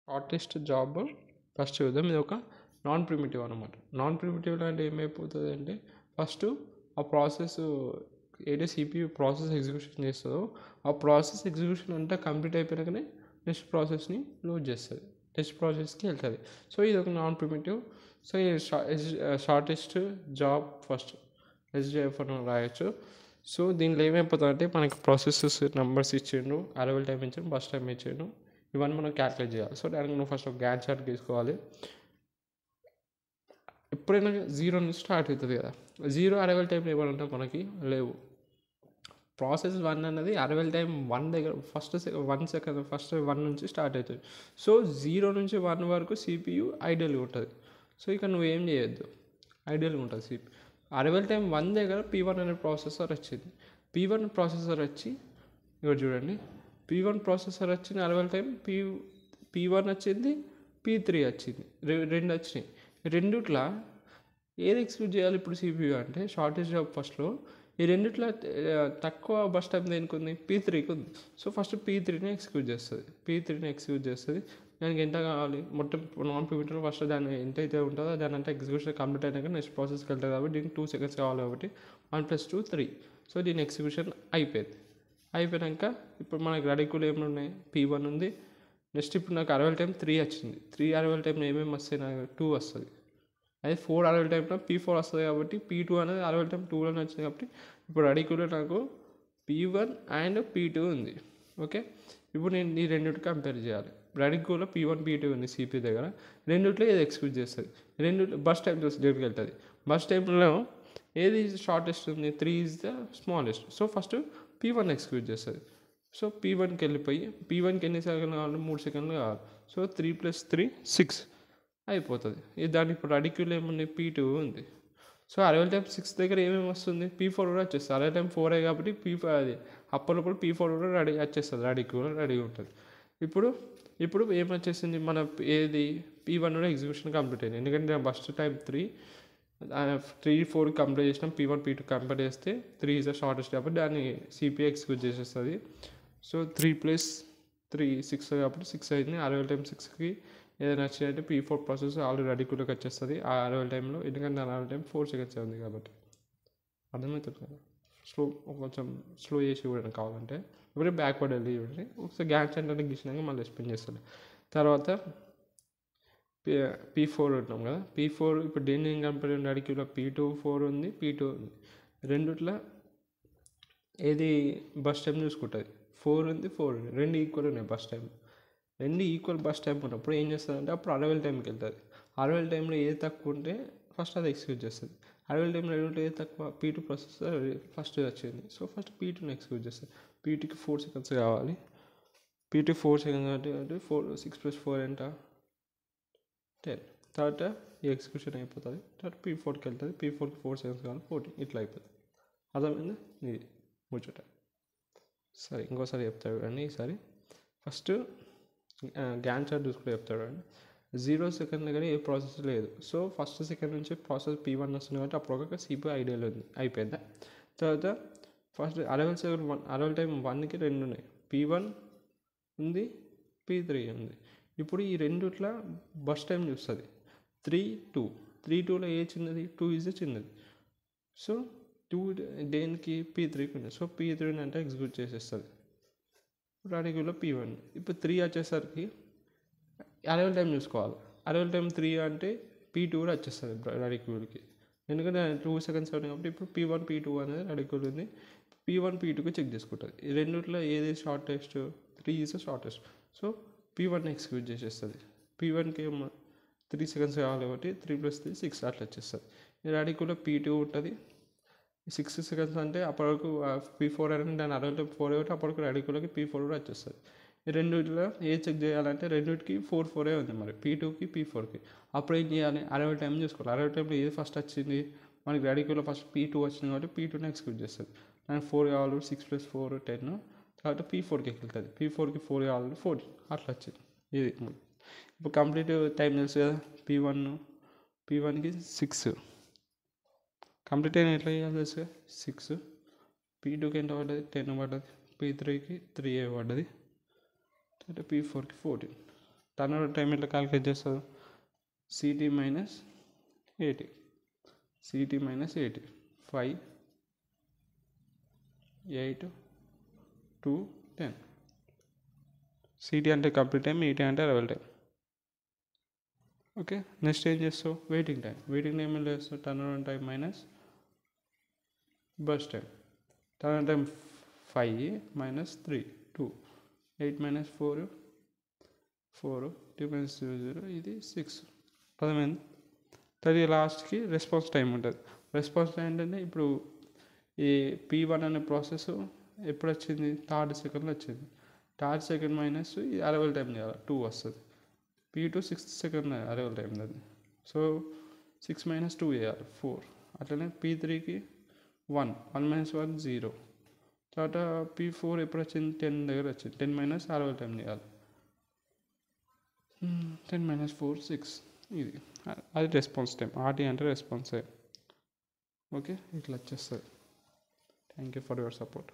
Shortest job first చూద్దాం. ఇది ఒక నాన్ ప్రిమిటివ్ అనమాట. నాన్ ప్రిమిటివ్ అంటే ఏమైపోతుంది అంటే ఫస్ట్ ఆ ప్రాసెస్ ఏదో సిపియు ప్రాసెస్ ఎగ్జిక్యూషన్ చేస్తుందో ఆ ప్రాసెస్ ఎగ్జిక్యూషన్ అంతా కంప్లీట్ అయిపోయినాకనే నెక్స్ట్ ప్రాసెస్ని లోడ్ చేస్తుంది, నెక్స్ట్ ప్రాసెస్కి వెళ్తుంది. సో ఇది ఒక నాన్ ప్రిమిటివ్. సో ఈ షార్టెస్ట్ జాబ్ ఫస్ట్ ఎస్జేఎఫ్ అని రాయొచ్చు. సో దీనిలో ఏమైపోతుంది అంటే మనకి ప్రాసెసెస్ నెంబర్స్ ఇచ్చిండు, అరైవల్ టైం ఇచ్చిండు, బస్ టైం ఇచ్చిండు, ఇవన్నీ మనం క్యాలిక్యులేట్ చేయాలి. సో దానికి నువ్వు ఫస్ట్ ఒక గ్యాన్ చార్ట్ తీసుకోవాలి. ఎప్పుడైనా జీరో నుంచి స్టార్ట్ అవుతుంది కదా, జీరో అరైవల్ టైం ఏమైనా మనకి లేవు. ప్రాసెస్ 1 అన్నది అరైవల్ టైం 1 దగ్గర ఫస్ట్ 1 సెకండ్ ఫస్ట్ 1 నుంచి స్టార్ట్ అవుతుంది. సో 0 నుంచి 1 వరకు సిపియు ఐడియల్గా ఉంటుంది. సో ఇక నువ్వేం చేయొద్దు, ఐడియల్గా ఉంటుంది సిపియు. అరైవల్ టైం 1 దగ్గర P1 అనే ప్రాసెసర్ వచ్చింది. P1 ప్రాసెసర్ వచ్చి ఇక్కడ చూడండి, P1 ప్రాసెసర్ వచ్చింది, అరైవల్ టైం P1 వచ్చింది, P3 వచ్చింది, రెండు వచ్చినాయి. రెండిట్లా ఏది ఎక్స్క్యూట్ చేయాలి ఇప్పుడు సిపియు అంటే షార్టేజ్ జాబ్ ఫస్ట్లో ఈ రెండిట్లో తక్కువ బస్ టైం దేనికి ఉంది, P3కి ఉంది. సో ఫస్ట్ P3ని ఎక్స్క్యూట్ చేస్తుంది. దానికి ఎంత కావాలి మొత్తం నాన్ ప్రిమిటివ్ ఫస్ట్ దాన్ని ఎంత అయితే ఉంటుందో దాని అంతా ఎగ్జిక్యూషన్ కంప్లీట్ అయినాక నెక్స్ట్ ప్రాసెస్కి వెళ్తుంది కాబట్టి దీనికి 2 seconds కావాలి కాబట్టి 1 + 2 3. సో దీని ఎగ్జిక్యూషన్ అయిపోయాక ఇప్పుడు మనకి రెడీకులు ఏమి ఉన్నాయి, P1 ఉంది. నెక్స్ట్ ఇప్పుడు నాకు అరైవల్ టైం 3 వచ్చింది. 3 అరైవల్ టైం ఏమేమి వస్తాయి, నాకు 2 వస్తుంది. అదే 4 అరైవల్ టైంలో P4 వస్తుంది కాబట్టి P2 అనేది అరైవల్ టైం 2లోనే వచ్చింది కాబట్టి ఇప్పుడు రెడీకులో నాకు P1 అండ్ P2 ఉంది. ఓకే, ఇప్పుడు నేను ఈ రెండింటి కంపేర్ చేయాలి. రెడీకులో P1 P2 ఉంది సిపి దగ్గర, రెండిట్లో ఏది ఎక్స్క్యూట్ చేస్తుంది, రెండు బస్ టైం చూసి దగ్గరికి వెళ్తుంది. బస్ టైంలో ఏది షార్టెస్ట్ ఉంది, 3 is the smallest. So first P1 execute చేస్తుంది. సో P1కి వెళ్ళిపోయి P1కి ఎన్ని సెకండ్లు కావాలి, 3 సెకండ్లు కావాలి. సో 3 + 3 6 అయిపోతుంది. దాని ఇప్పుడు రెడీక్యూల్ ఏముంది, P2 ఉంది. సో అరైవల్ టైం 6 దగ్గర ఏమేమి వస్తుంది, P4 కూడా వచ్చేస్తుంది. అరైవల్ టైం 4 కాబట్టి P5 అది అప్పటిప్పుడు P4 కూడా రెడీ వచ్చేస్తుంది, రెడీక్యూల్ రెడీగా ఉంటుంది. ఇప్పుడు ఏమొచ్చేసింది మన ఏది P1 కూడా ఎగ్జిక్యూషన్ కంప్లీట్ అయింది. ఎందుకంటే బస్ టైం 3 4 కంప్లీట్ చేసినాం. P1 P2 కంపేర్ చేస్తే 3 ఈజ్ ద షార్టెస్ట్ కాబట్టి దాన్ని సిపిఐ ఎగ్జిక్యూట్ చేసేస్తుంది. సో 3 + 3 6 కాబట్టి 6 అయింది. అరైవల్ టైం 6కి ఏదైనా వచ్చిందంటే P4 ప్రాసెస్ ఆల్రెడీ రెడీక్యూల్కి వచ్చేస్తుంది ఆ అరైవల్ టైంలో, ఎందుకంటే అరైవల్ టైం 4 seconds ఉంది కాబట్టి. అర్థమవుతుంది కదా, కొంచెం స్లో చేసి ఇవ్వడం కావాలంటే ఇప్పుడు బ్యాక్వర్డ్ వెళ్ళి ఇవ్వండి. ఒకసారి గ్యాన్ చార్ట్ గీసినాక మళ్ళీ ఎక్స్ప్లెయిన్ చేస్తాను. తర్వాత P4 ఉంటాం కదా, P4 ఇప్పుడు దేన్ని కంపేర్ రెడీక్యూల్లో P2 4 ఉంది, P2 ఉంది. రెండిట్లో ఏది బస్ టైం చూసుకుంటుంది, 4 ఉంది 4 ఉంది, రెండు ఈక్వల్ ఉన్నాయి బస్ టైం. రెండు ఈక్వల్ బస్ టైం ఉన్నప్పుడు ఏం చేస్తుందంటే అప్పుడు అరైవల్ టైంకి వెళ్తుంది. అరైవల్ టైంలో ఏది తక్కువ ఉంటే ఫస్ట్ అది ఎక్స్క్యూట్ చేస్తుంది. అరైవల్ టైంలో ఏది తక్కువ, P2 ప్రాసెసర్ ఫస్ట్ వచ్చింది. సో ఫస్ట్ P2ని ఎక్స్క్యూట్ చేస్తుంది. P2కి 4 seconds కావాలి. P2 4 seconds అంటే 6 + 4 ఎంత, 10. తర్వాత ఈ ఎగ్జిక్యూషన్ అయిపోతుంది. తర్వాత P4కి వెళ్తుంది. P4కి 4 seconds కావాలి, 14. ఇట్లా అయిపోతుంది. అర్థమైందా ఇది ముచ్చట. సరే ఇంకోసారి చెప్తాడు అండి. ఈసారి ఫస్ట్ గ్యాన్ చార్ట్ చూసుకుంటే చెప్తాడు అండి. 0 సెకండ్ దగ్గర ఏ ప్రాసెస్ లేదు. సో ఫస్ట్ సెకండ్ నుంచి ప్రాసెస్ P1 వస్తుంది కాబట్టి అప్పుడు ఒక సిపిఐ ఐడియల్ ఉంది, అయిపోయిందా. తర్వాత ఫస్ట్ అరైవల్ టైం 1కి 2 ఉన్నాయి, P1 ఉంది, P3 ఉంది. ఇప్పుడు ఈ రెండిట్లా బస్ టైం చూస్తుంది 3 2. 3 2లో ఏ చిన్నది, 2 ఈజ్ చిన్నది. సో 2 దేనికి, P3కి ఉంది. సో P3 అంటే ఎగ్జిక్యూట్ చేసేస్తుంది. రెడీక్యూల్లో P1. ఇప్పుడు 3 వచ్చేసరికి అరైవల్ టైం చూసుకోవాలి. అరైవల్ టైం 3 అంటే P2 కూడా వచ్చేస్తుంది రెడీక్యూల్కి, ఎందుకంటే 2 seconds అవుతుంది కాబట్టి. ఇప్పుడు P1 P2 అనేది రెడీక్యూల్ ఉంది. P1 P2కి చెక్ చేసుకుంటుంది. ఈ రెండిట్లో ఏది షార్టెస్ట్, 3 ఈజ్ షార్టెస్ట్. సో P1ని ఎక్స్క్యూట్ చేసేస్తుంది. P1కి 3 seconds కావాలి కాబట్టి 3 + 3 6 అట్లా వచ్చేస్తుంది. ఈ రెడీక్యూల్లో P2 ఉంటుంది. 6 seconds అంటే అప్పటివరకు P4 అనేది దాని అరైవల్ టైం 4 కాబట్టి అప్పటికి రెడీక్యూల్కి P4 కూడా వచ్చేస్తుంది. ఈ రెండిట్లో ఏది చెక్ చేయాలంటే రెండింటికి 4 4 ఉంది మరి, P2కి P4కి. అప్పుడు ఏం చేయాలి, అరైవల్ టైం చూసుకోవాలి. అరైవల్ టైంలో ఏది ఫస్ట్ వచ్చింది, మనకి రెడీక్యూల్లో ఫస్ట్ P2 వచ్చింది కాబట్టి P2ని ఎక్స్క్యూట్ చేస్తుంది. దానికి 4 కావాలి, 6 + 4 10. తర్వాత P4కి వెళ్తుంది. P4కి 4 కావాలి, 14 అట్లా వచ్చింది. ఇది ఇప్పుడు కంప్లీట్ టైం తెలుసు కదా. P1కి 6 కంప్లీట్ అయిన ఎట్లా చేయాలి తెలుసు, 6. P2కి ఎంత పడ్డది, 10 పడ్డది. P3కి 3 పడ్డది. తర్వాత P4కి 14. టర్న్ ఓవర్ టైం ఎట్లా క్యాలిక్యులేట్ చేస్తారు? City minus 80, city minus 80, 5, 8, 2, 10. City అంటే కంప్లీట్ టైం, ఈటీ అంటే అరైవల్ టైం. ఓకే, నెక్స్ట్ ఏం చేస్తావు? వెయిటింగ్ టైం ఏం చేస్తావు? Turn over time minus bus time. Turn over time 5 minus 3, 2, 8 minus 4, 4, 2 minus 0, ఇది 6. అర్థమైంది? అది లాస్ట్కి రెస్పాన్స్ టైం ఉంటుంది. రెస్పాన్స్ టైం ఏంటంటే ఇప్పుడు ఈ P1 అనే ప్రాసెస్ ఎప్పుడు వచ్చింది? 3rd సెకండ్లో వచ్చింది. 3rd సెకండ్ మైనస్ ఇది అరైవల్ టైం చేయాలి, 2 వస్తుంది. P2 6th second arrival time అది. సో 6 మైనస్ 2 చేయాలి, 4. అట్లనే P3కి 1, 1 మైనస్ 1 0. తర్వాత P4 ఎప్పుడు వచ్చింది? 10 దగ్గర వచ్చింది. 10 మైనస్ అరైవల్ టైం చేయాలి, 10 మైనస్ 4, 6. ఇది అది రెస్పాన్స్ టైం. ఆర్టీ అంటే రెస్పాన్స్ టైం. ఓకే, ఇట్లా వచ్చేస్తుంది. Thank you for your support.